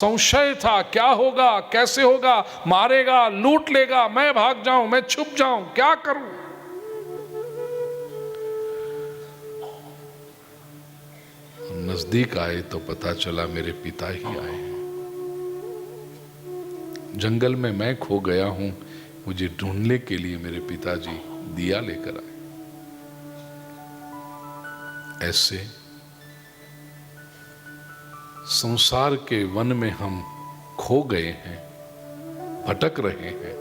संशय था, क्या होगा, कैसे होगा, मारेगा, लूट लेगा, मैं भाग जाऊं, मैं छुप जाऊं, क्या करूं। नजदीक आए तो पता चला मेरे पिता ही आए हैं। जंगल में मैं खो गया हूं, मुझे ढूंढने के लिए मेरे पिताजी दिया लेकर आए। ऐसे संसार के वन में हम खो गए हैं, भटक रहे हैं।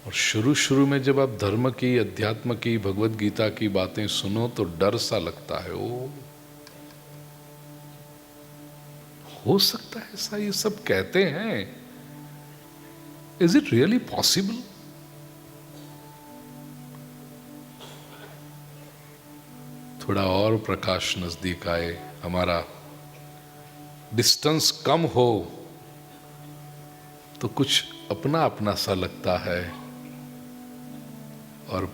और शुरू में जब आप धर्म की, अध्यात्म की, भगवत गीता की बातें सुनो तो डर सा लगता है। ओ, हो सकता है ऐसा, ये सब कहते हैं, इज इट रियली पॉसिबल? थोड़ा और प्रकाश नजदीक आए, हमारा डिस्टेंस कम हो तो कुछ अपना अपना सा लगता है। और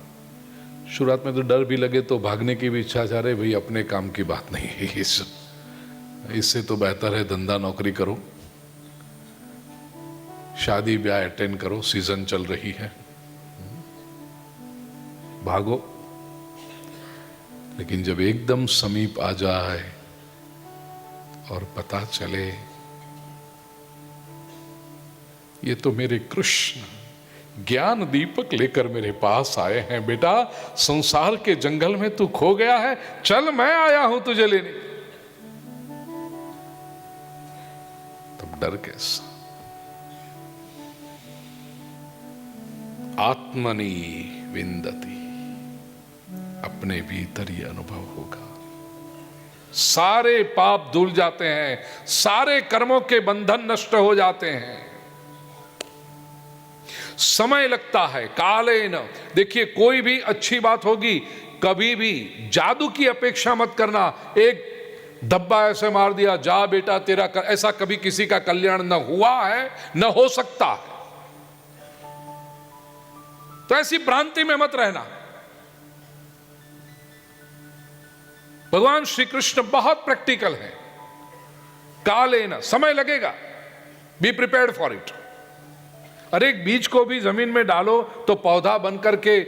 शुरुआत में तो डर भी लगे तो भागने की भी इच्छा जा रही, भाई अपने काम की बात नहीं है, इससे तो बेहतर है धंधा नौकरी करो, शादी ब्याह अटेंड करो, सीजन चल रही है, भागो। लेकिन जब एकदम समीप आ जाए और पता चले ये तो मेरे कृष्ण ज्ञान दीपक लेकर मेरे पास आए हैं, बेटा संसार के जंगल में तू खो गया है, चल मैं आया हूं तुझे लेने। तब डर कैसा। आत्मनि विंदति, अपने भीतर ये अनुभव होगा। सारे पाप धुल जाते हैं, सारे कर्मों के बंधन नष्ट हो जाते हैं। समय लगता है, कालेन। देखिए कोई भी अच्छी बात होगी, कभी भी जादू की अपेक्षा मत करना। एक धब्बा ऐसे मार दिया, जा बेटा तेरा ऐसा कभी किसी का कल्याण न हुआ है, न हो सकता है। तो ऐसी भ्रांति में मत रहना। भगवान श्री कृष्ण बहुत प्रैक्टिकल है। कालेन, समय लगेगा, बी प्रिपेयर्ड फॉर इट। अरे एक बीज को भी जमीन में डालो तो पौधा बनकर के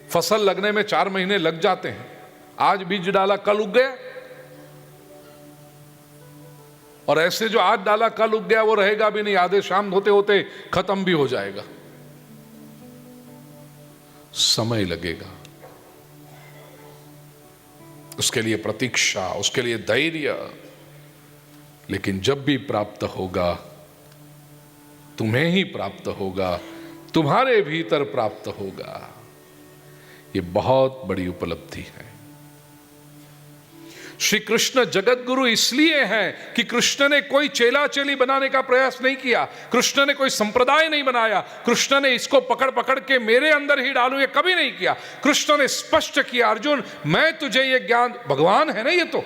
फसल लगने में 4 महीने लग जाते हैं। आज बीज डाला कल उग गया, और ऐसे जो आज डाला कल उग गया वो रहेगा भी नहीं, आधे शाम होते होते खत्म भी हो जाएगा। समय लगेगा, उसके लिए प्रतीक्षा, उसके लिए धैर्य। लेकिन जब भी प्राप्त होगा, तुम्हें ही प्राप्त होगा, तुम्हारे भीतर प्राप्त होगा। ये बहुत बड़ी उपलब्धि है। श्री कृष्ण जगत गुरु इसलिए हैं कि कृष्ण ने कोई चेला चेली बनाने का प्रयास नहीं किया, कृष्ण ने कोई संप्रदाय नहीं बनाया, कृष्ण ने इसको पकड़ पकड़ के मेरे अंदर ही डालूं ये कभी नहीं किया। कृष्ण ने स्पष्ट किया, अर्जुन मैं तुझे ये ज्ञान, भगवान है ना ये तो,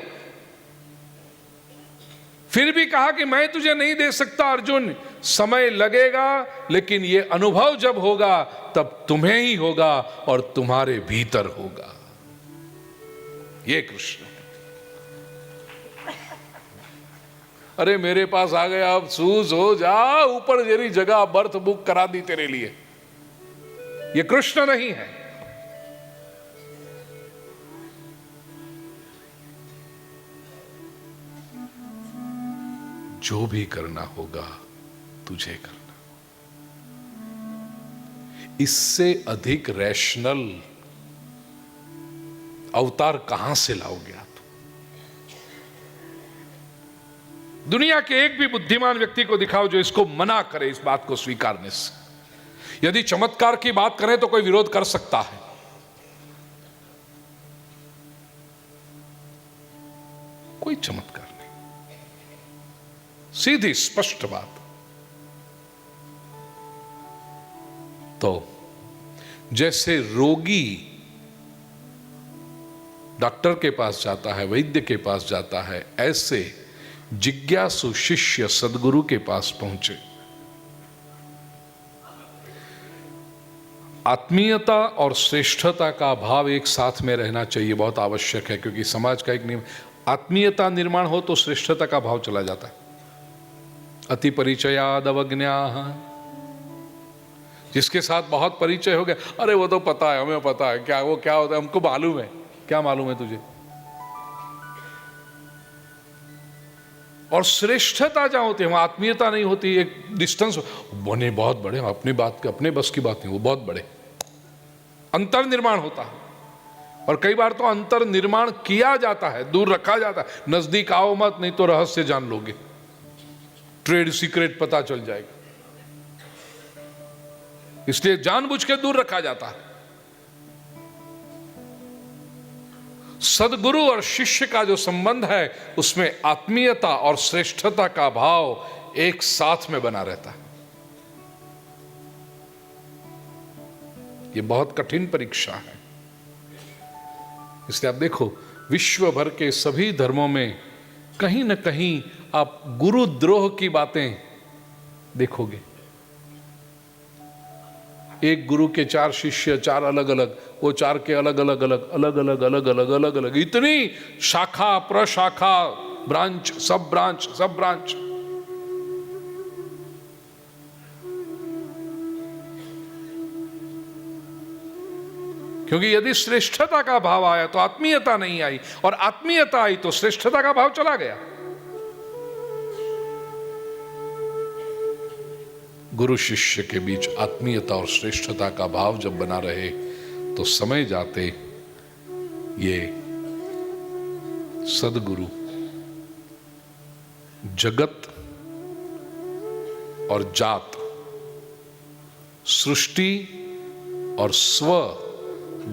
फिर भी कहा कि मैं तुझे नहीं दे सकता अर्जुन, समय लगेगा, लेकिन ये अनुभव जब होगा तब तुम्हें ही होगा और तुम्हारे भीतर होगा। ये कृष्ण। अरे मेरे पास आ गया, अब सूज हो जा, ऊपर तेरी जगह बर्थ बुक करा दी तेरे लिए। ये कृष्ण नहीं है। जो भी करना होगा तुझे करना। इससे अधिक रैशनल अवतार कहां से लाओगे आप? दुनिया के एक भी बुद्धिमान व्यक्ति को दिखाओ जो इसको मना करे इस बात को स्वीकारने से। यदि चमत्कार की बात करें तो कोई विरोध कर सकता है, कोई चमत्कार नहीं, सीधी स्पष्ट बात। तो जैसे रोगी डॉक्टर के पास जाता है, वैद्य के पास जाता है, ऐसे जिज्ञासु शिष्य सद्गुरु के पास पहुंचे। आत्मीयता और श्रेष्ठता का भाव एक साथ में रहना चाहिए, बहुत आवश्यक है। क्योंकि समाज का एक नियम, आत्मीयता निर्माण हो तो श्रेष्ठता का भाव चला जाता है। अति परिचयाद अवज्ञाः, जिसके साथ बहुत परिचय हो गया, अरे वो तो पता है, हमें पता है क्या वो क्या होता है, हमको मालूम है। क्या मालूम है तुझे? और श्रेष्ठता जहां होती है वहां आत्मीयता नहीं होती, एक डिस्टेंस। बने बहुत बड़े, अपनी बात के अपने बस की बात नहीं, वो बहुत बड़े। अंतर निर्माण होता है, और कई बार तो अंतर निर्माण किया जाता है, दूर रखा जाता है। नजदीक आओ मत, नहीं तो रहस्य जान लोगे, ट्रेड सीक्रेट पता चल जाएगा, इसलिए जानबूझ के दूर रखा जाता है। सदगुरु और शिष्य का जो संबंध है उसमें आत्मीयता और श्रेष्ठता का भाव एक साथ में बना रहता है। ये बहुत कठिन परीक्षा है। इसलिए आप देखो, विश्व भर के सभी धर्मों में कहीं ना कहीं आप गुरुद्रोह की बातें देखोगे। एक गुरु के 4 शिष्य, 4 अलग अलग, वो 4 के अलग अलग अलग अलग अलग अलग अलग अलग अलग, इतनी शाखा प्रशाखा, ब्रांच, सब ब्रांच, सब ब्रांच। क्योंकि यदि श्रेष्ठता का भाव आया तो आत्मीयता नहीं आई, और आत्मीयता आई तो श्रेष्ठता का भाव चला गया। गुरु शिष्य के बीच आत्मीयता और श्रेष्ठता का भाव जब बना रहे तो समय जाते ये सदगुरु जगत और जात, सृष्टि और स्व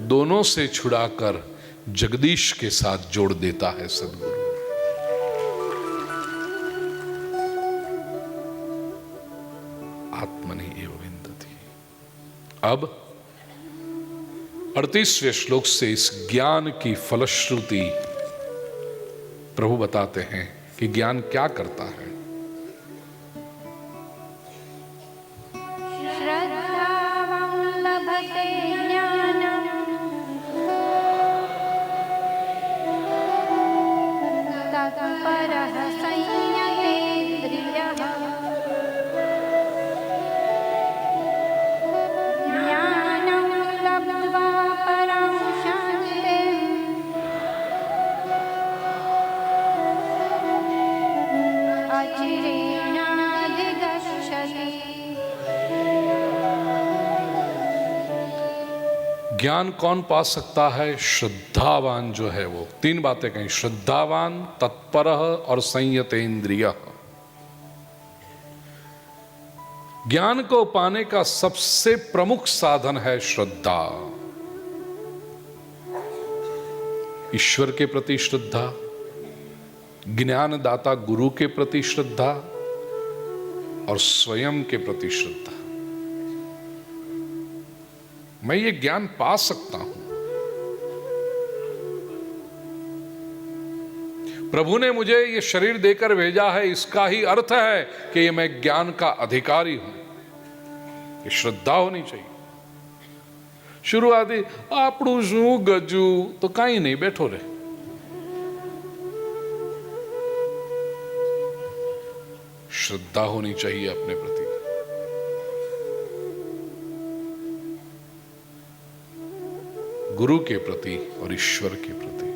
दोनों से छुड़ाकर जगदीश के साथ जोड़ देता है सदगुरु। आत्मनि एव विन्दति। अब 38वें श्लोक से इस ज्ञान की फलश्रुति प्रभु बताते हैं कि ज्ञान क्या करता है। ज्ञान कौन पा सकता है? श्रद्धावान जो है वो। 3 बातें कहीं, श्रद्धावान, तत्परः और संयतेन्द्रियः। ज्ञान को पाने का सबसे प्रमुख साधन है श्रद्धा। ईश्वर के प्रति श्रद्धा, ज्ञानदाता गुरु के प्रति श्रद्धा और स्वयं के प्रति श्रद्धा। मैं ये ज्ञान पा सकता हूं, प्रभु ने मुझे ये शरीर देकर भेजा है, इसका ही अर्थ है कि ये मैं ज्ञान का अधिकारी हूं। ये श्रद्धा होनी चाहिए। शुरुआती आपड़ू शू गजू तो कहीं नहीं, बैठो रे। श्रद्धा होनी चाहिए अपने प्रति। गुरु के प्रति और ईश्वर के प्रति।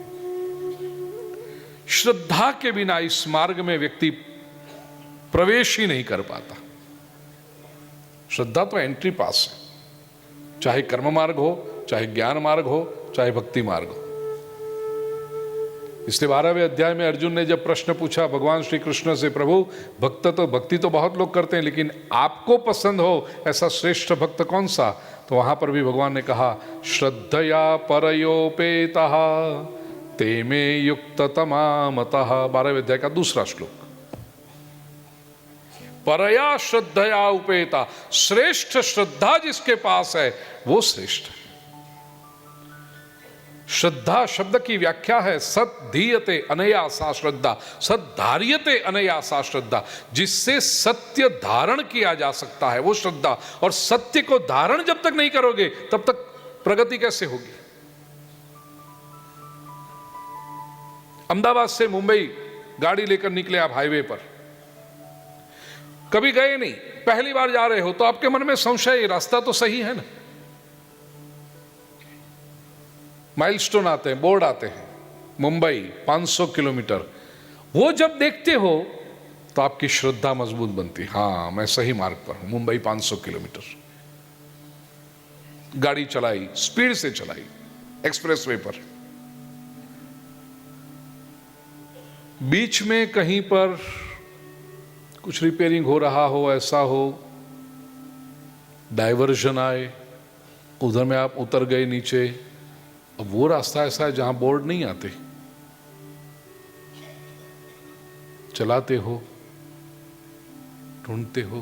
श्रद्धा के बिना इस मार्ग में व्यक्ति प्रवेश ही नहीं कर पाता। श्रद्धा तो एंट्री पास है, चाहे कर्म मार्ग हो, चाहे ज्ञान मार्ग हो, चाहे भक्ति मार्ग हो। इसलिए 12वें अध्याय में अर्जुन ने जब प्रश्न पूछा भगवान श्री कृष्ण से, प्रभु भक्ति तो बहुत लोग करते हैं, लेकिन आपको पसंद हो ऐसा श्रेष्ठ भक्त कौन सा? तो वहां पर भी भगवान ने कहा, श्रद्धया परयोपेतः ते मे युक्ततमा मतः। 12वें अध्याय का 2रा श्लोक। परया श्रद्धया उपेता, श्रेष्ठ श्रद्धा जिसके पास है वो श्रेष्ठ है। श्रद्धा शब्द की व्याख्या है सत धीयते अनया सा श्रद्धा, सत धार्यते अनया सा श्रद्धा, जिससे सत्य धारण किया जा सकता है वो श्रद्धा। और सत्य को धारण जब तक नहीं करोगे तब तक प्रगति कैसे होगी? अहमदाबाद से मुंबई गाड़ी लेकर निकले आप हाईवे पर, कभी गए नहीं, पहली बार जा रहे हो, तो आपके मन में संशय, रास्ता तो सही है ना। माइलस्टोन आते हैं, बोर्ड आते हैं, मुंबई 500 किलोमीटर, वो जब देखते हो तो आपकी श्रद्धा मजबूत बनती, हाँ मैं सही मार्ग पर हूं। मुंबई 500 किलोमीटर गाड़ी चलाई, स्पीड से चलाई एक्सप्रेसवे पर, बीच में कहीं पर कुछ रिपेयरिंग हो रहा हो, ऐसा हो, डायवर्जन आए, उधर में आप उतर गए नीचे। अब वो रास्ता ऐसा है जहां बोर्ड नहीं आते, चलाते हो, ढूंढते हो,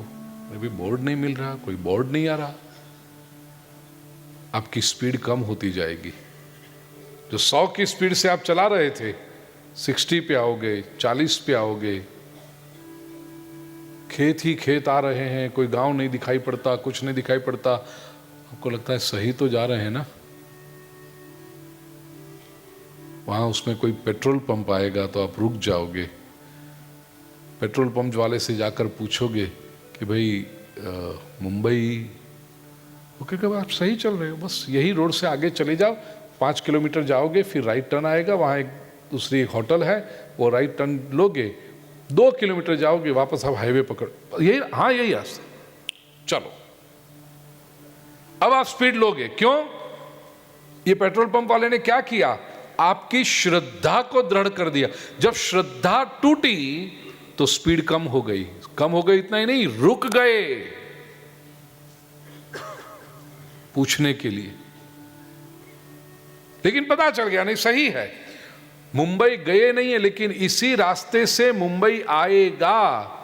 अभी बोर्ड नहीं मिल रहा, कोई बोर्ड नहीं आ रहा, आपकी स्पीड कम होती जाएगी। जो 100 की स्पीड से आप चला रहे थे, 60 पे आओगे, 40 पे आओगे, खेत ही खेत आ रहे हैं, कोई गांव नहीं दिखाई पड़ता, कुछ नहीं दिखाई पड़ता, आपको लगता है सही तो जा रहे हैं ना। वहां उसमें कोई पेट्रोल पंप आएगा तो आप रुक जाओगे, पेट्रोल पंप वाले से जाकर पूछोगे कि भाई मुंबई, वो कहेगा आप सही चल रहे हो, बस यही रोड से आगे चले जाओ, 5 किलोमीटर जाओगे, फिर राइट टर्न आएगा, वहाँ एक दूसरी एक होटल है, वो राइट टर्न लोगे, 2 किलोमीटर जाओगे, वापस आप हाईवे पकड़, यही, हाँ यही रास्ता, चलो। अब आप स्पीड लोगे, क्यों? ये पेट्रोल पंप वाले ने क्या किया? आपकी श्रद्धा को दृढ़ कर दिया। जब श्रद्धा टूटी तो स्पीड कम हो गई, कम हो गई, इतना ही नहीं, रुक गए पूछने के लिए, लेकिन पता चल गया नहीं सही है, मुंबई गए नहीं है, लेकिन इसी रास्ते से मुंबई आएगा।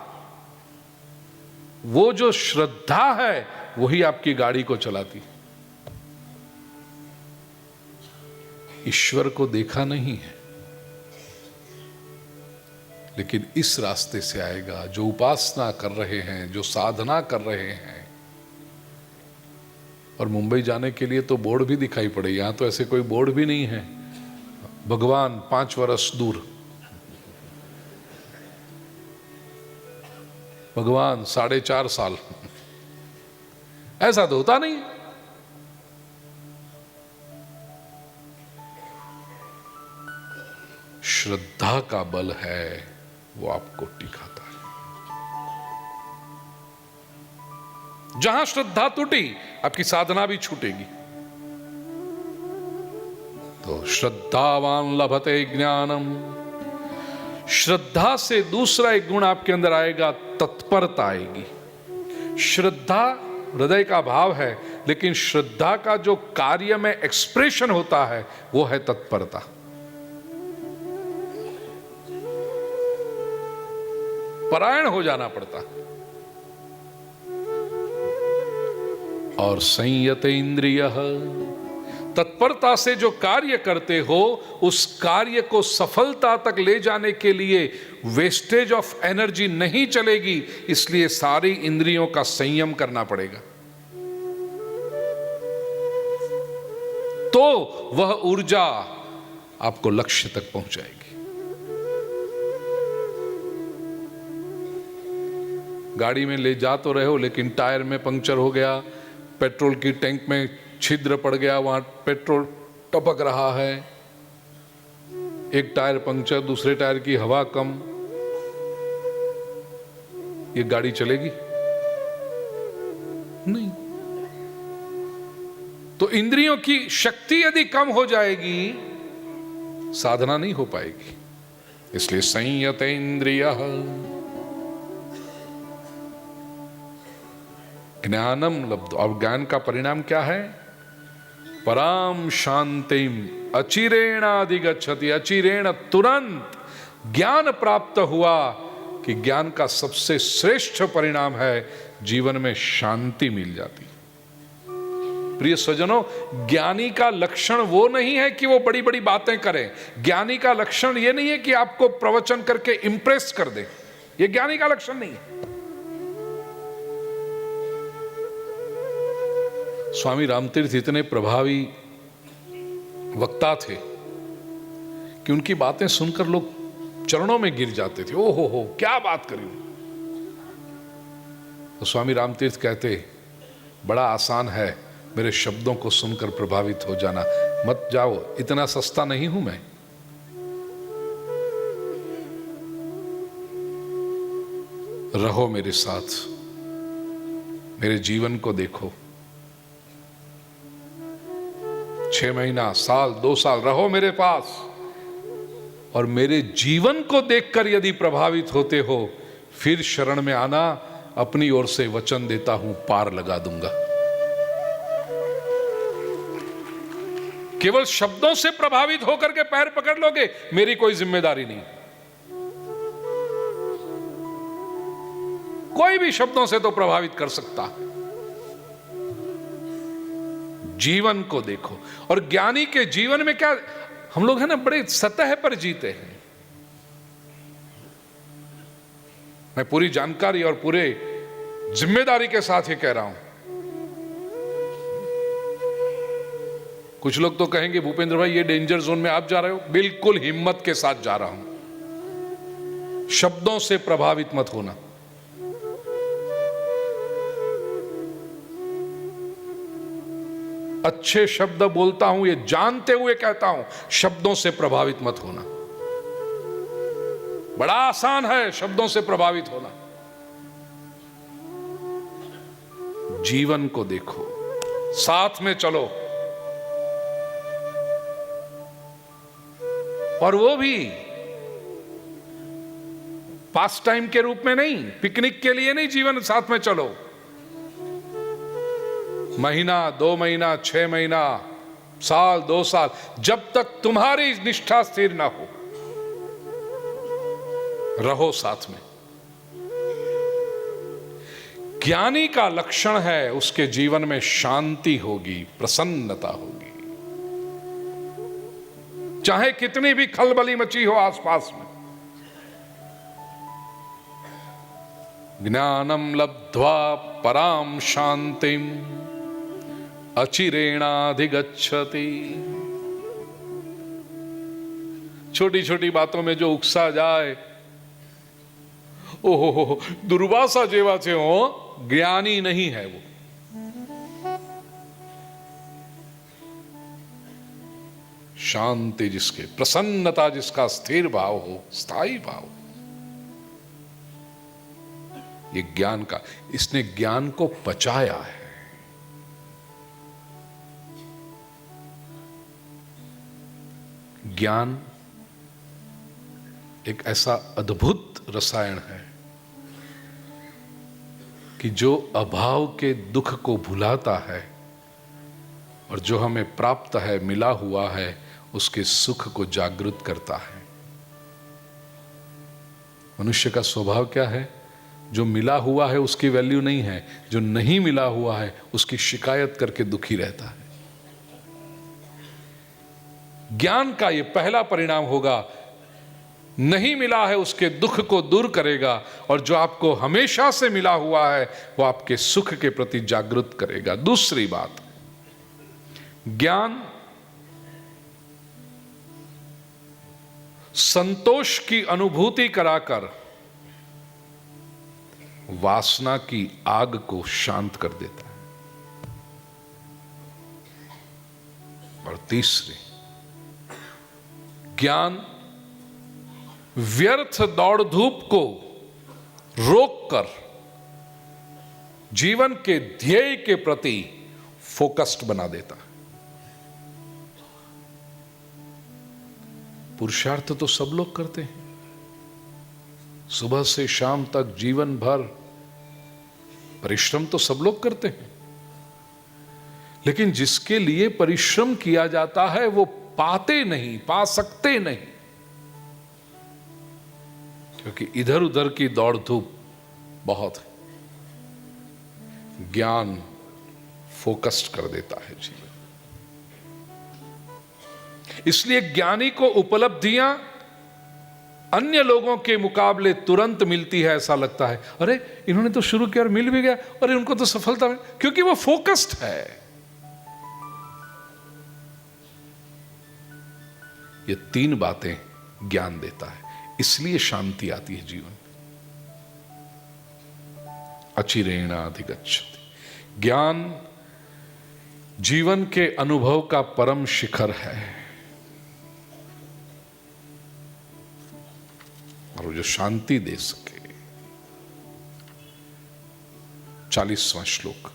वो जो श्रद्धा है वही आपकी गाड़ी को चलाती। ईश्वर को देखा नहीं है, लेकिन इस रास्ते से आएगा। जो उपासना कर रहे हैं, जो साधना कर रहे हैं, और मुंबई जाने के लिए तो बोर्ड भी दिखाई पड़े, यहां तो ऐसे कोई बोर्ड भी नहीं है। भगवान 5 वर्ष दूर, भगवान 4.5 साल, ऐसा तो होता नहीं। श्रद्धा का बल है, वो आपको टिकाता है। जहां श्रद्धा टूटी, आपकी साधना भी छूटेगी। तो श्रद्धावान लभते ज्ञानम, श्रद्धा से दूसरा एक गुण आपके अंदर आएगा, तत्परता आएगी। श्रद्धा हृदय का भाव है, लेकिन श्रद्धा का जो कार्य में एक्सप्रेशन होता है वो है तत्परता। परायण हो जाना पड़ता। और संयत इंद्रियः, तत्परता से जो कार्य करते हो उस कार्य को सफलता तक ले जाने के लिए वेस्टेज ऑफ एनर्जी नहीं चलेगी, इसलिए सारी इंद्रियों का संयम करना पड़ेगा। तो वह ऊर्जा आपको लक्ष्य तक पहुंचाएगी। गाड़ी में ले जा तो रहे हो, लेकिन टायर में पंक्चर हो गया, पेट्रोल की टैंक में छिद्र पड़ गया, वहां पेट्रोल टपक रहा है, एक टायर पंक्चर, दूसरे टायर की हवा कम, ये गाड़ी चलेगी नहीं। तो इंद्रियों की शक्ति यदि कम हो जाएगी, साधना नहीं हो पाएगी। इसलिए संयत इंद्रियः ज्ञानम लब्धो। अब ज्ञान का परिणाम क्या है? पराम शांतिम अचिरेणाधिगच्छति। अचिरेण, तुरंत ज्ञान प्राप्त हुआ कि ज्ञान का सबसे श्रेष्ठ परिणाम है जीवन में शांति मिल जाती। प्रिय स्वजनों, ज्ञानी का लक्षण वो नहीं है कि वो बड़ी बड़ी बातें करे। ज्ञानी का लक्षण ये नहीं है कि आपको प्रवचन करके इंप्रेस कर दे, ये ज्ञानी का लक्षण नहीं है। स्वामी रामतीर्थ इतने प्रभावी वक्ता थे कि उनकी बातें सुनकर लोग चरणों में गिर जाते थे। ओ हो, क्या बात करी। तो स्वामी रामतीर्थ कहते, बड़ा आसान है मेरे शब्दों को सुनकर प्रभावित हो जाना, मत जाओ, इतना सस्ता नहीं हूं मैं। रहो मेरे साथ, मेरे जीवन को देखो, 6 महीना, साल, 2 साल रहो मेरे पास, और मेरे जीवन को देखकर यदि प्रभावित होते हो, फिर शरण में आना। अपनी ओर से वचन देता हूं, पार लगा दूंगा। केवल शब्दों से प्रभावित होकर के पैर पकड़ लोगे, मेरी कोई जिम्मेदारी नहीं। कोई भी शब्दों से तो प्रभावित कर सकता है। जीवन को देखो। और ज्ञानी के जीवन में क्या, हम लोग है ना बड़े सतह पर जीते हैं। मैं पूरी जानकारी और पूरे जिम्मेदारी के साथ ये कह रहा हूं। कुछ लोग तो कहेंगे भूपेंद्र भाई ये डेंजर जोन में आप जा रहे हो। बिल्कुल हिम्मत के साथ जा रहा हूं। शब्दों से प्रभावित मत होना। अच्छे शब्द बोलता हूं ये जानते हुए कहता हूं, शब्दों से प्रभावित मत होना। बड़ा आसान है शब्दों से प्रभावित होना। जीवन को देखो, साथ में चलो, और वो भी पास टाइम के रूप में नहीं, पिकनिक के लिए नहीं। जीवन साथ में चलो, महीना, 2 महीना, 6 महीना, साल, 2 साल, जब तक तुम्हारी निष्ठा स्थिर ना हो, रहो साथ में। ज्ञानी का लक्षण है उसके जीवन में शांति होगी, प्रसन्नता होगी, चाहे कितनी भी खलबली मची हो आसपास में। ज्ञानम लब्ध्वा पराम शांतिम अचिरेणाधिगच्छति। छोटी छोटी बातों में जो उकसा जाए, ओहो, दुर्वासा जेवा छे हो, ज्ञानी नहीं है वो। शांति जिसके, प्रसन्नता जिसका, स्थिर भाव हो, स्थायी भाव, ये ज्ञान का, इसने ज्ञान को पचाया है। ज्ञान एक ऐसा अद्भुत रसायन है कि जो अभाव के दुख को भुलाता है और जो हमें प्राप्त है, मिला हुआ है, उसके सुख को जागृत करता है। मनुष्य का स्वभाव क्या है? जो मिला हुआ है उसकी वैल्यू नहीं है, जो नहीं मिला हुआ है उसकी शिकायत करके दुखी रहता है। ज्ञान का ये पहला परिणाम होगा, नहीं मिला है उसके दुख को दूर करेगा, और जो आपको हमेशा से मिला हुआ है वो आपके सुख के प्रति जागृत करेगा। दूसरी बात, ज्ञान संतोष की अनुभूति कराकर वासना की आग को शांत कर देता है। और तीसरी, ज्ञान व्यर्थ दौड़ धूप को रोककर जीवन के ध्येय के प्रति फोकस्ड बना देता है। पुरुषार्थ तो सब लोग करते हैं, सुबह से शाम तक जीवन भर परिश्रम तो सब लोग करते हैं, लेकिन जिसके लिए परिश्रम किया जाता है वो पाते नहीं, पा सकते नहीं, क्योंकि इधर उधर की दौड़ धूप बहुत है। ज्ञान फोकस्ड कर देता है जीवन। इसलिए ज्ञानी को उपलब्धियां अन्य लोगों के मुकाबले तुरंत मिलती है। ऐसा लगता है अरे इन्होंने तो शुरू किया और मिल भी गया, अरे उनको तो सफलता मिली, क्योंकि वो फोकस्ड है। ये 3 बातें ज्ञान देता है, इसलिए शांति आती है जीवन। अचिरेणाधिगच्छति। ज्ञान जीवन के अनुभव का परम शिखर है, और जो शांति दे सके। 40वां श्लोक।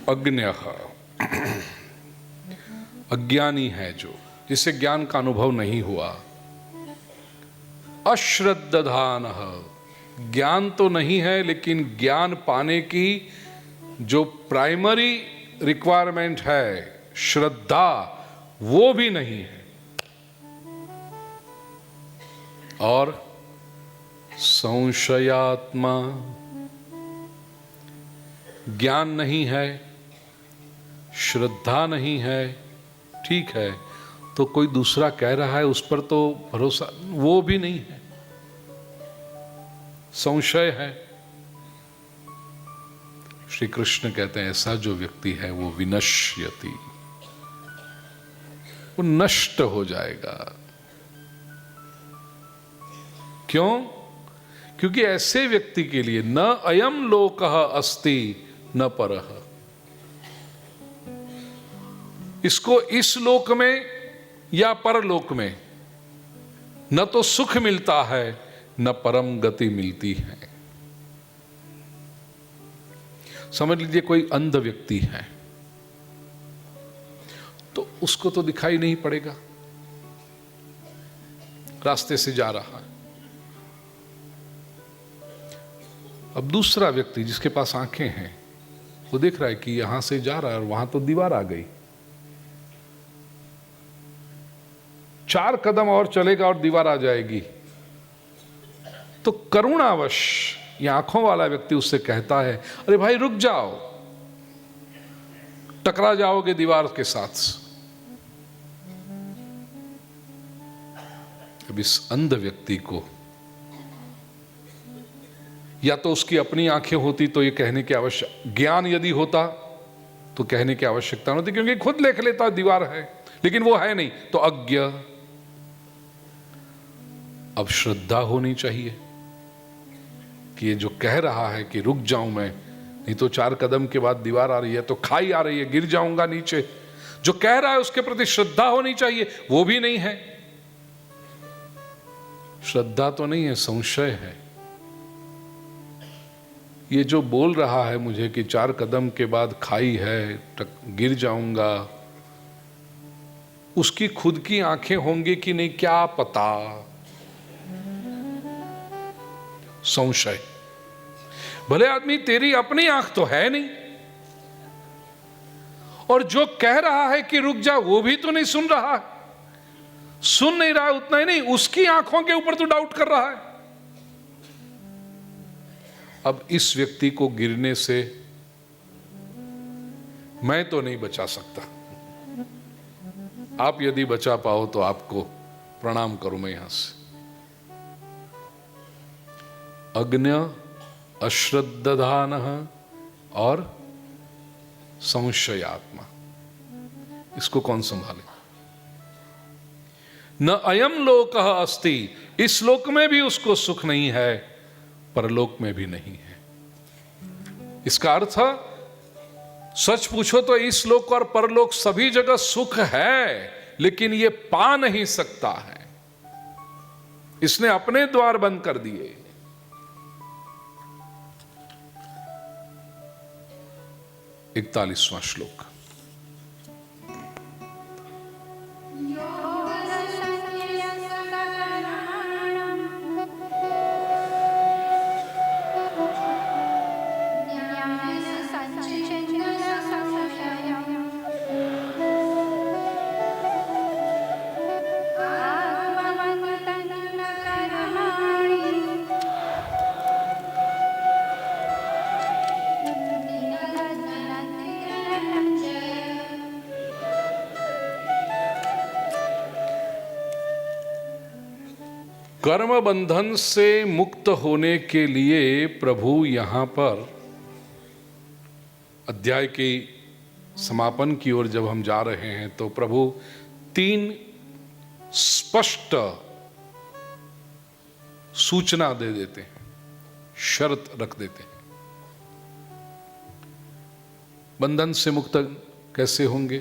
अज्ञः, अज्ञानी है जो, जिसे ज्ञान का अनुभव नहीं हुआ। अश्रद्धानः, ज्ञान तो नहीं है लेकिन ज्ञान पाने की जो प्राइमरी रिक्वायरमेंट है, श्रद्धा, वो भी नहीं है। और संशयात्मा, ज्ञान नहीं है, श्रद्धा नहीं है, ठीक है, तो कोई दूसरा कह रहा है उस पर तो भरोसा, वो भी नहीं है, संशय है। श्री कृष्ण कहते हैं ऐसा जो व्यक्ति है वो विनश्यति, वो नष्ट हो जाएगा। क्यों? क्योंकि ऐसे व्यक्ति के लिए न अयम लोकः अस्ति न परः, इसको इस लोक में या परलोक में न तो सुख मिलता है न परम गति मिलती है। समझ लीजिए कोई अंध व्यक्ति है तो उसको तो दिखाई नहीं पड़ेगा, रास्ते से जा रहा है। अब दूसरा व्यक्ति जिसके पास आंखें हैं वो देख रहा है कि यहां से जा रहा है और वहां तो दीवार आ गई, 4 कदम और चलेगा और दीवार आ जाएगी। तो करुणावश ये आंखों वाला व्यक्ति उससे कहता है, अरे भाई रुक जाओ, टकरा जाओगे दीवार के साथ। अब इस अंध व्यक्ति को या तो उसकी अपनी आंखें होती तो ये कहने की आवश्यक, ज्ञान यदि होता तो कहने की आवश्यकता नहीं होती, क्योंकि खुद देख लेता दीवार है, लेकिन वो है नहीं तो अज्ञ। अब श्रद्धा होनी चाहिए कि ये जो कह रहा है कि रुक जाऊं मैं, नहीं तो 4 कदम के बाद दीवार आ रही है तो खाई आ रही है, गिर जाऊंगा नीचे, जो कह रहा है उसके प्रति श्रद्धा होनी चाहिए, वो भी नहीं है। श्रद्धा तो नहीं है, संशय है। ये जो बोल रहा है मुझे कि 4 कदम के बाद खाई है, गिर जाऊंगा, उसकी खुद की आंखें होंगी कि नहीं क्या पता, संशय। भले आदमी तेरी अपनी आंख तो है नहीं, और जो कह रहा है कि रुक जा वो भी तो नहीं सुन रहा, सुन नहीं रहा, उतना ही नहीं उसकी आंखों के ऊपर तो डाउट कर रहा है। अब इस व्यक्ति को गिरने से मैं तो नहीं बचा सकता, आप यदि बचा पाओ तो आपको प्रणाम करूं मैं यहां से। अज्ञ, अश्रद्धानः और संशयात्मा, इसको कौन संभाले? न अयम लोकः अस्ति, इस लोक में भी उसको सुख नहीं है, परलोक में भी नहीं है। इसका अर्थ सच पूछो तो इस लोक और परलोक सभी जगह सुख है, लेकिन ये पा नहीं सकता है, इसने अपने द्वार बंद कर दिए। 41वां श्लोक। कर्म बंधन से मुक्त होने के लिए प्रभु यहां पर अध्याय के समापन की ओर जब हम जा रहे हैं तो प्रभु 3 स्पष्ट सूचना दे देते हैं, शर्त रख देते हैं। बंधन से मुक्त कैसे होंगे?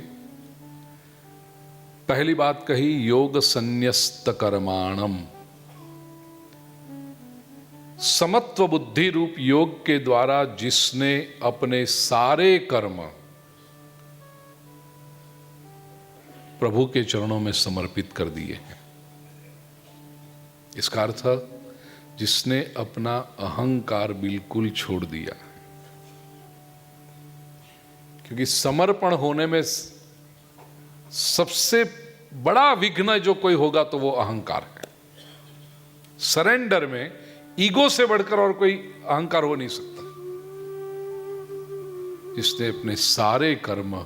पहली बात कही, योग संन्यस्त कर्माणम। समत्व बुद्धि रूप योग के द्वारा जिसने अपने सारे कर्म प्रभु के चरणों में समर्पित कर दिए हैं। इसका अर्थ जिसने अपना अहंकार बिल्कुल छोड़ दिया, क्योंकि समर्पण होने में सबसे बड़ा विघ्न जो कोई होगा तो वो अहंकार है। सरेंडर में ईगो से बढ़कर और कोई अहंकार हो नहीं सकता। जिसने अपने सारे कर्म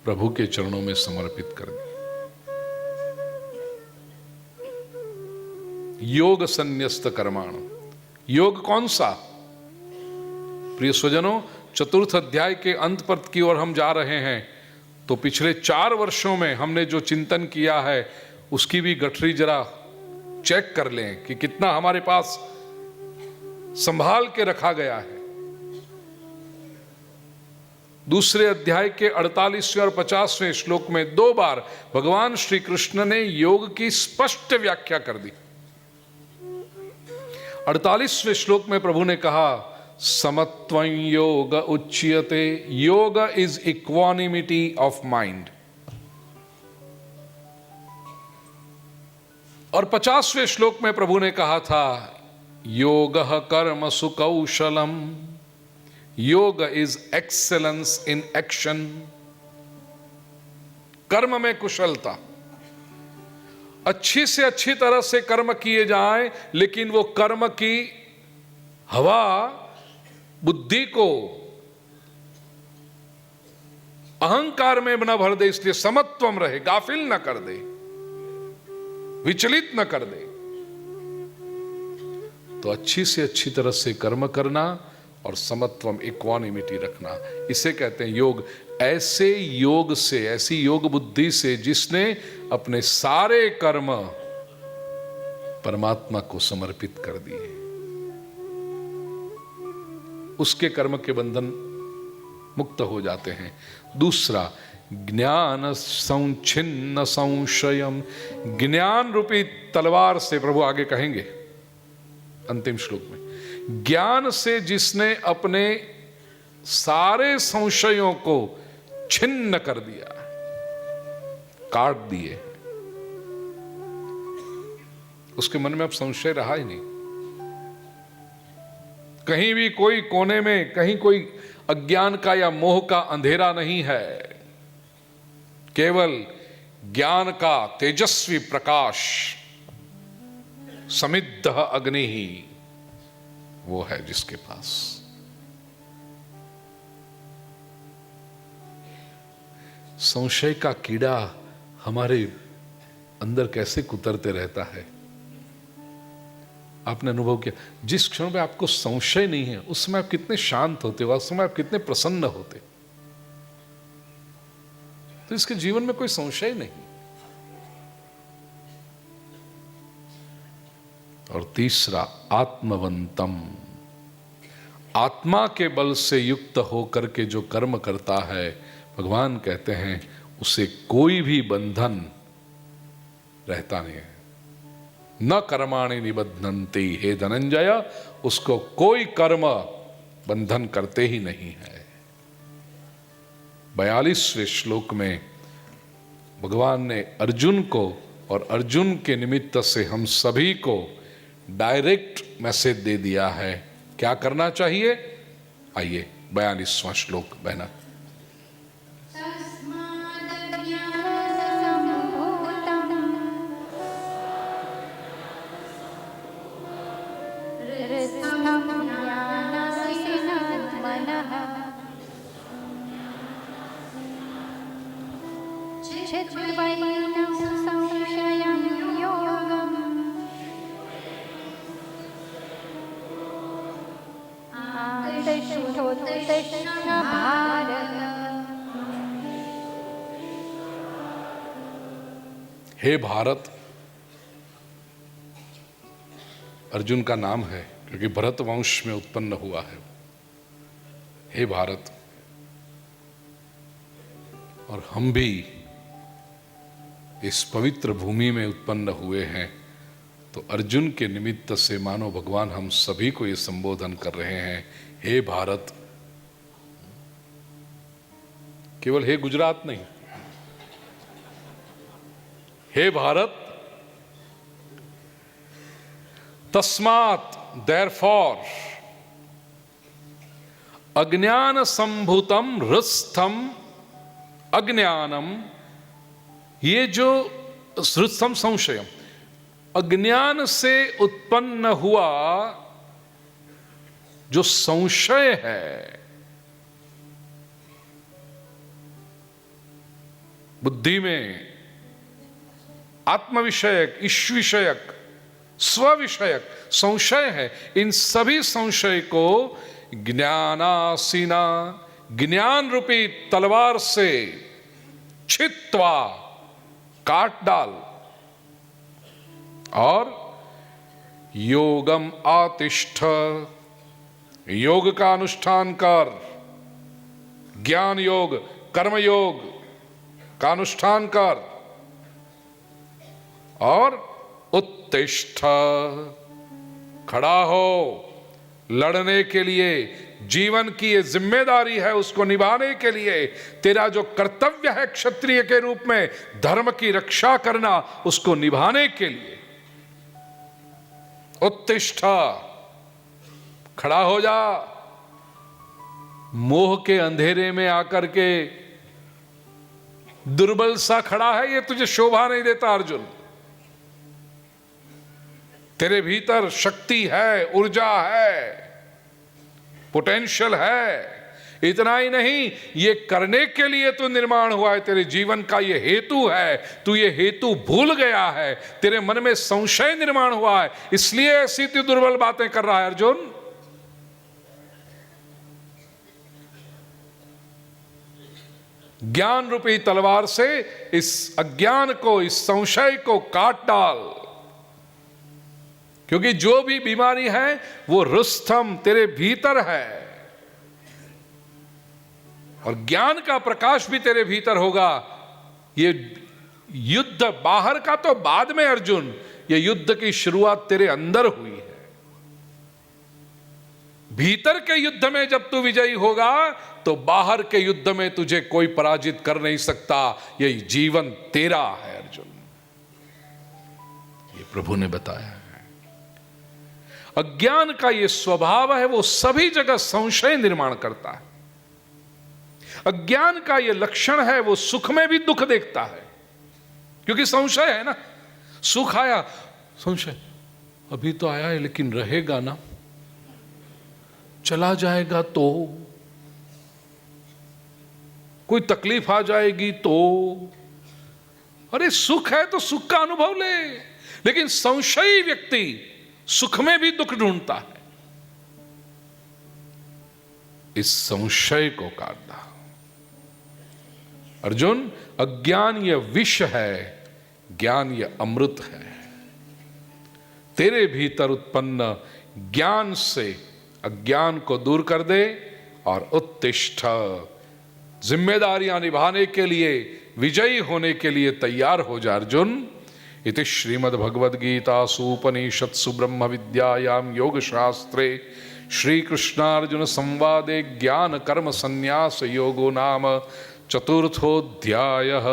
प्रभु के चरणों में समर्पित कर दिए। योग संन्यस्त कर्माण। योग कौन सा? प्रिय स्वजनों, चतुर्थ अध्याय के अंत पर की ओर हम जा रहे हैं, तो पिछले 4 वर्षों में हमने जो चिंतन किया है उसकी भी गठरी जरा चेक कर लें कि कितना हमारे पास संभाल के रखा गया है। दूसरे अध्याय के 48वें और 50वें श्लोक में 2 बार भगवान श्री कृष्ण ने योग की स्पष्ट व्याख्या कर दी। 48वें श्लोक में प्रभु ने कहा, समत्वं योग उच्यते, योग इज इक्वानिमिटी ऑफ माइंड। और 50वें श्लोक में प्रभु ने कहा था, योगः कर्म सुकौशलम, योग इज एक्सेलेंस इन एक्शन। कर्म में कुशलता, अच्छी से अच्छी तरह से कर्म किए जाएं, लेकिन वो कर्म की हवा बुद्धि को अहंकार में न भर दे, इसलिए समत्वम रहे, गाफिल न कर दे, विचलित न कर दे। तो अच्छी से अच्छी तरह से कर्म करना और समत्वम, इक्वानिमिटी रखना, इसे कहते हैं योग। ऐसे योग से, ऐसी योग बुद्धि से जिसने अपने सारे कर्म परमात्मा को समर्पित कर दिए, उसके कर्म के बंधन मुक्त हो जाते हैं। दूसरा, ज्ञान संचिन्न संशयम। ज्ञान रूपी तलवार से, प्रभु आगे कहेंगे अंतिम श्लोक में, ज्ञान से जिसने अपने सारे संशयों को छिन्न कर दिया, काट दिए, उसके मन में अब संशय रहा ही नहीं। कहीं भी कोई कोने में कहीं कोई अज्ञान का या मोह का अंधेरा नहीं है। केवल ज्ञान का तेजस्वी प्रकाश, समिद्ध अग्नि ही वो है जिसके पास। संशय का कीड़ा हमारे अंदर कैसे कुतरते रहता है, आपने अनुभव किया। जिस क्षण में आपको संशय नहीं है, उस समय आप कितने शांत होते हो, उस समय आप कितने प्रसन्न होते। तो इसके जीवन में कोई संशय नहीं। और तीसरा, आत्मवंतम। आत्मा के बल से युक्त होकर के जो कर्म करता है, भगवान कहते हैं उसे कोई भी बंधन रहता नहीं है। न कर्माणि निबध्नन्ति, हे धनंजय, उसको कोई कर्म बंधन करते ही नहीं है। 42वें श्लोक में भगवान ने अर्जुन को और अर्जुन के निमित्त से हम सभी को डायरेक्ट मैसेज दे दिया है, क्या करना चाहिए। आइए 42वां श्लोक बहना। कृष्ण भारत। हे भारत, अर्जुन का नाम है क्योंकि भरत वंश में उत्पन्न हुआ है। हे भारत, और हम भी इस पवित्र भूमि में उत्पन्न हुए हैं, तो अर्जुन के निमित्त से मानो भगवान हम सभी को ये संबोधन कर रहे हैं, हे भारत। केवल हे गुजरात नहीं, हे भारत। तस्मात्, देयरफॉर, अज्ञान संभूतम हृस्थम अज्ञानम, ये जो हृस्थम संशयम, अज्ञान से उत्पन्न हुआ जो संशय है, बुद्धि में आत्म विषयक, ईश विषयक, स्व विषयक संशय है, इन सभी संशय को ज्ञानासीना, ज्ञान रूपी तलवार से छित्वा, काट डाल, और योगम आतिष्ठ, योग का अनुष्ठान कर, ज्ञान योग, कर्म योग का अनुष्ठान कर, और उत्तिष्ठ, खड़ा हो लड़ने के लिए। जीवन की ये जिम्मेदारी है, उसको निभाने के लिए तेरा जो कर्तव्य है क्षत्रिय के रूप में, धर्म की रक्षा करना, उसको निभाने के लिए उत्तिष्ठ, खड़ा हो जा। मोह के अंधेरे में आकर के दुर्बल सा खड़ा है, ये तुझे शोभा नहीं देता अर्जुन। तेरे भीतर शक्ति है, ऊर्जा है, पोटेंशियल है। इतना ही नहीं, ये करने के लिए तो निर्माण हुआ है, तेरे जीवन का ये हेतु है, तू ये हेतु भूल गया है, तेरे मन में संशय निर्माण हुआ है, इसलिए ऐसी तू दुर्बल बातें कर रहा है अर्जुन। ज्ञान रूपी तलवार से इस अज्ञान को, इस संशय को काट डाल, क्योंकि जो भी बीमारी है वो रुस्तम तेरे भीतर है, और ज्ञान का प्रकाश भी तेरे भीतर होगा। ये युद्ध बाहर का तो बाद में अर्जुन, ये युद्ध की शुरुआत तेरे अंदर हुई है। भीतर के युद्ध में जब तू विजयी होगा तो बाहर के युद्ध में तुझे कोई पराजित कर नहीं सकता। ये जीवन तेरा है अर्जुन, ये प्रभु ने बताया है। अज्ञान का ये स्वभाव है, वो सभी जगह संशय निर्माण करता है। अज्ञान का ये लक्षण है, वो सुख में भी दुख देखता है, क्योंकि संशय है ना। सुख आया, संशय, अभी तो आया है लेकिन रहेगा ना, चला जाएगा तो, कोई तकलीफ आ जाएगी तो। अरे सुख है तो सुख का अनुभव ले, लेकिन संशयी व्यक्ति सुख में भी दुख ढूंढता है। इस संशय को काटना अर्जुन। अज्ञान ये विष है, ज्ञान ये अमृत है। तेरे भीतर उत्पन्न ज्ञान से अज्ञान को दूर कर दे और उत्तिष्ठ, जिम्मेदारियां निभाने के लिए, विजयी होने के लिए तैयार हो जा अर्जुन। इति श्रीमद्भगवद्गीतासु उपनिषत्सु ब्रह्म विद्यायां योग शास्त्रे श्री कृष्णार्जुन संवादे ज्ञान कर्म संन्यास योगो नाम चतुर्थोऽध्यायः।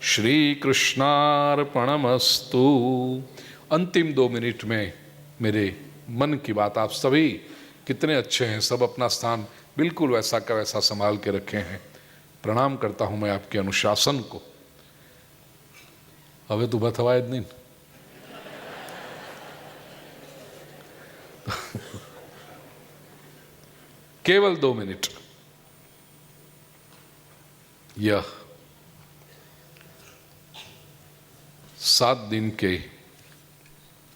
श्री कृष्णार्पणमस्तु। अंतिम 2 मिनट में मेरे मन की बात, आप सभी कितने अच्छे हैं, सब अपना स्थान बिल्कुल वैसा का वैसा संभाल के रखे हैं। प्रणाम करता हूं मैं आपके अनुशासन को। હવે તું બથવાય જ નહીં। केवल 2 मिनट। यह 7 दिन के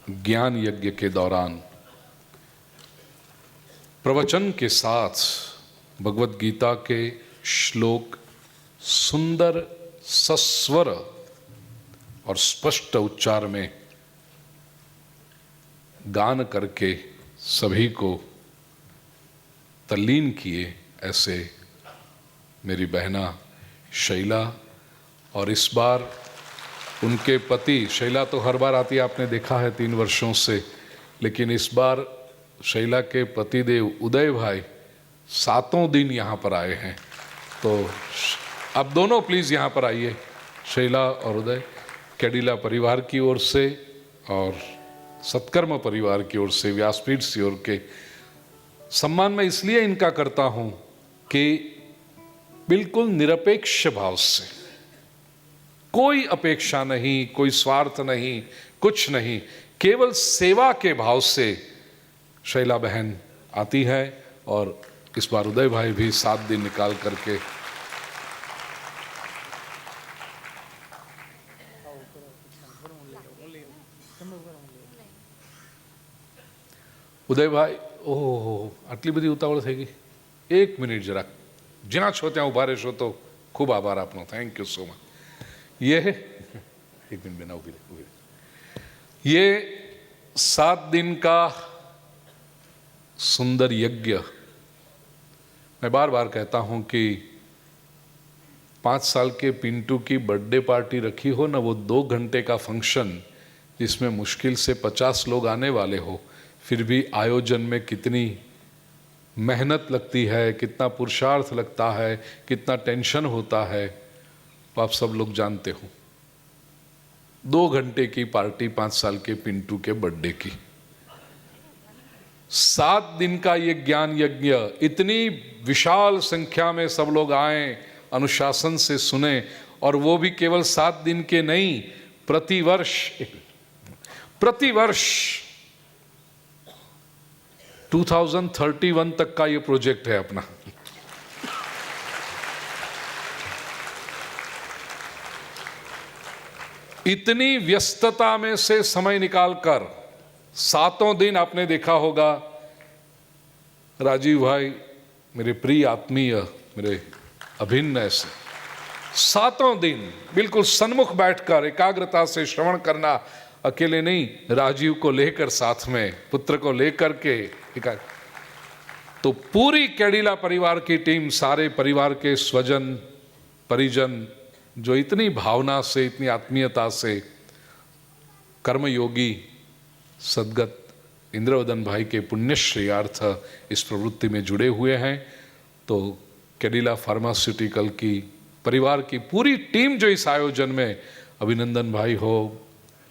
ज्ञान यज्ञ के दौरान प्रवचन के साथ भगवत गीता के श्लोक सुंदर सस्वर और स्पष्ट उच्चार में गान करके सभी को तल्लीन किए, ऐसे मेरी बहना शैला। और इस बार उनके पति, शैला तो हर बार आती है, आपने देखा है 3 वर्षों से, लेकिन इस बार शैला के पतिदेव उदय भाई 7 दिन यहाँ पर आए हैं। तो अब दोनों प्लीज़ यहाँ पर आइए, शैला और उदय। कैडिला परिवार की ओर से और सत्कर्म परिवार की ओर से, व्यासपीठ की ओर के सम्मान मैं इसलिए इनका करता हूँ कि बिल्कुल निरपेक्ष भाव से, कोई अपेक्षा नहीं, कोई स्वार्थ नहीं, कुछ नहीं, केवल सेवा के भाव से शैला बहन आती है। और इस बार उदय भाई भी 7 दिन निकाल करके ઉદય ભાઈ, ઓહો આટલી બધી ઉતાવળ થઈ ગઈ? 1 મિનિટ જરાક, જ્યાં છો ત્યાં ઊભા રહેશો તો ખૂબ આભાર આપનો, થેન્ક यू सो मच। ये 1 मिनट बिना उभी रहे, ये 7 दिन का सुंदर यज्ञ, मैं बार बार कहता हूं कि 5 साल के पिंटू की बर्थडे पार्टी रखी हो ना, वो 2 घंटे का फंक्शन जिसमें मुश्किल से 50 लोग आने वाले हो, फिर भी आयोजन में कितनी मेहनत लगती है, कितना पुरुषार्थ लगता है, कितना टेंशन होता है, तो आप सब लोग जानते हो। 2 घंटे की पार्टी 5 साल के पिंटू के बर्थडे की, 7 दिन का ये ज्ञान यज्ञ, इतनी विशाल संख्या में सब लोग आए, अनुशासन से सुने, और वो भी केवल 7 दिन के नहीं, प्रतिवर्ष 2031 तक का ये प्रोजेक्ट है अपना। इतनी व्यस्तता में से समय निकालकर 7 दिन, आपने देखा होगा राजीव भाई मेरे प्रिय आत्मीय, मेरे अभिन्न, ऐसे 7 दिन बिल्कुल सन्मुख बैठकर एकाग्रता से श्रवण करना, अकेले नहीं, राजीव को लेकर साथ में, पुत्र को लेकर के। तो पूरी कैडिला परिवार की टीम, सारे परिवार के स्वजन परिजन, जो इतनी भावना से, इतनी आत्मीयता से कर्मयोगी सदगत इंद्रवदन भाई के पुण्यश्रेयार्थ इस प्रवृत्ति में जुड़े हुए हैं। तो कैडिला फार्मास्यूटिकल की परिवार की पूरी टीम जो इस आयोजन में, अभिनंदन भाई हो,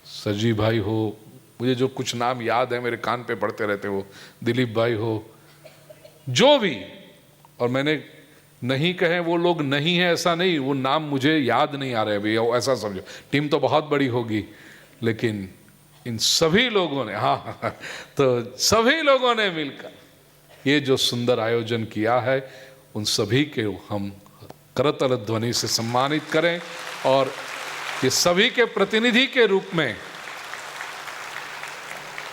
सजी भाई हो, मुझे जो कुछ नाम याद है मेरे कान पे पड़ते रहते हो, दिलीप भाई हो, जो भी, और मैंने नहीं कहे वो लोग नहीं है ऐसा नहीं, वो नाम मुझे याद नहीं आ रहे भैया, ऐसा समझो, टीम तो बहुत बड़ी होगी, लेकिन इन सभी लोगों ने, हाँ, तो सभी लोगों ने मिलकर ये जो सुंदर आयोजन किया है, उन सभी के हम करतल ध्वनि से सम्मानित करें। और ये सभी के प्रतिनिधि के रूप में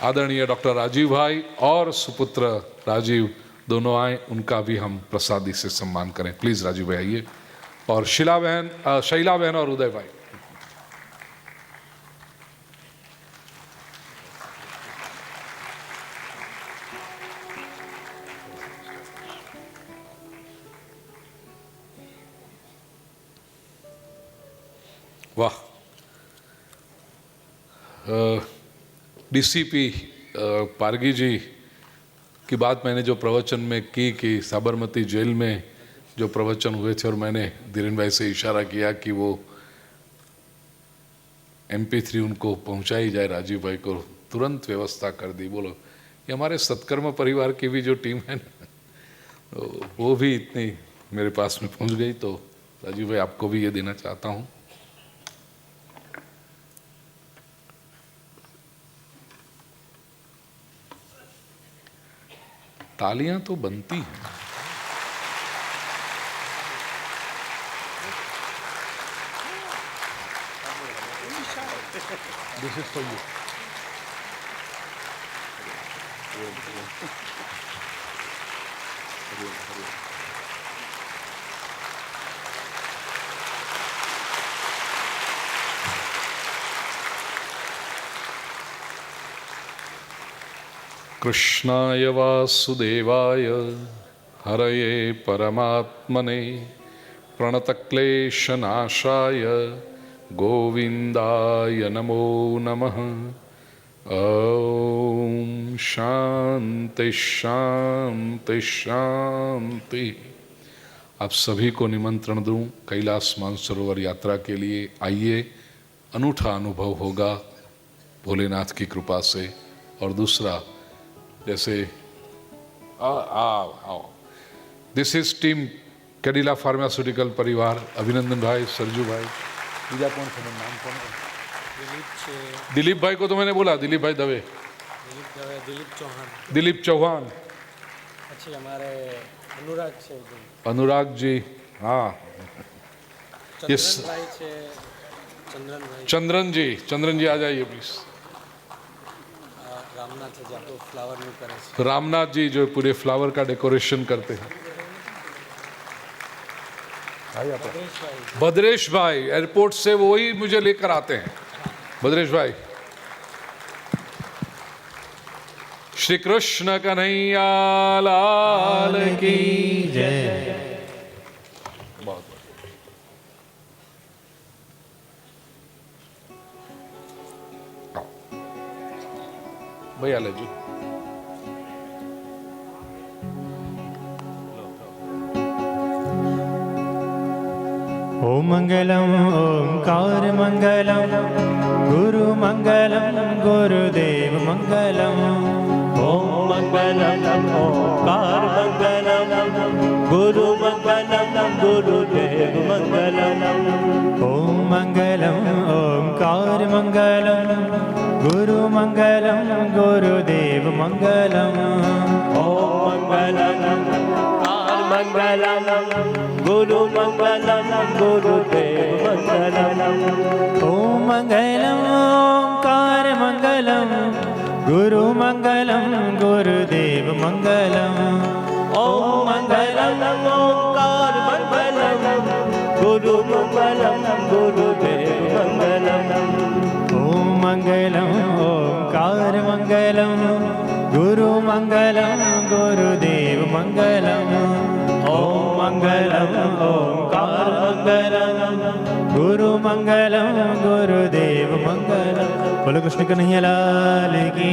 आदरणीय डॉक्टर राजीव भाई और सुपुत्र राजीव दोनों आए, उनका भी हम प्रसादी से सम्मान करें। प्लीज राजीव भाई आइए, और शैला बहन और उदय भाई। वाह, डीसीपी पारगी जी की बात मैंने जो प्रवचन में की कि साबरमती जेल में जो प्रवचन हुए थे, और मैंने धीरेन भाई से इशारा किया कि वो MP3 उनको पहुंचाई जाए, राजीव भाई को तुरंत व्यवस्था कर दी। बोलो, ये हमारे सत्कर्म परिवार की भी जो टीम है ना, तो वो भी इतनी मेरे पास में पहुंच गई। तो राजीव भाई, आपको भी ये देना चाहता हूँ। तालियां तो बनती हैं। This is for you. कृष्णाय वासुदेवाय हरये परमात्मने प्रणतक्लेशनाशाय गोविंदाय नमो नमः। ओम शांति शांति शांति। आप सभी को निमंत्रण दूं कैलाश मानसरोवर यात्रा के लिए। आइए, अनूठा अनुभव होगा भोलेनाथ की कृपा से। और दूसरा, जैसे आओ, this is team Cadila pharmaceutical परिवार। अभिनंदन भाई, सरजू भाई, पूजा कौन सा नाम कौन है? दिलीप भाई को तो मैंने बोला, दिलीप भाई दवे, दिलीप चौहान। अच्छे हमारे अनुराग છે, अनुराग जी, हाँ, यस, ચંદ્રનભાઈ છે, ચંદ્રનભાઈ, चंद्रन जी आ जाइए प्लीज। રામનાથ છે જે આપણું ફ્લાવરનું કરે છે, रामनाथ जी जो पूरे फ्लावर का डेकोरेशन करते हैं। ભદ્રેશભાઈ, भद्रेश भाई एयरपोर्ट से वही मुझे लेकर आते हैं। भद्रेश भाई, श्री कृष्ण कन्हैया लाल की જય। बहुत आओ। भैया ले जी। ओम मंगलम ओंकार मंगलम गुरु मंगलम गुरुदेव मंगलम। ओम मंगलम ओंकार मंगलम गुरु मंगलम गुरुदेव मंगलम। ओम मंगलम ओंकार मंगलम गुरु मंगलम गुरुदेव मंगलम। ओम मंगलम ओंकार मंगलम गुरु मंगलम गुरुदेव मंगलम। ओम मंगलम ओंकार मंगलम गुरु मंगलम गुरुदेव मंगलम। ओम मंगलम ओंकार मंगलम गुरु मंगलम गुरुदेव मंगलम। ओम मंगलम ओंकार मंगलम गुरु मंगलम गुरुदेव मंगलम। ओम मंगलम ओंकार मंगलम गुरु मंगलम गुरुदेव मंगलम। बोलो कृष्ण कन्हैया लाल की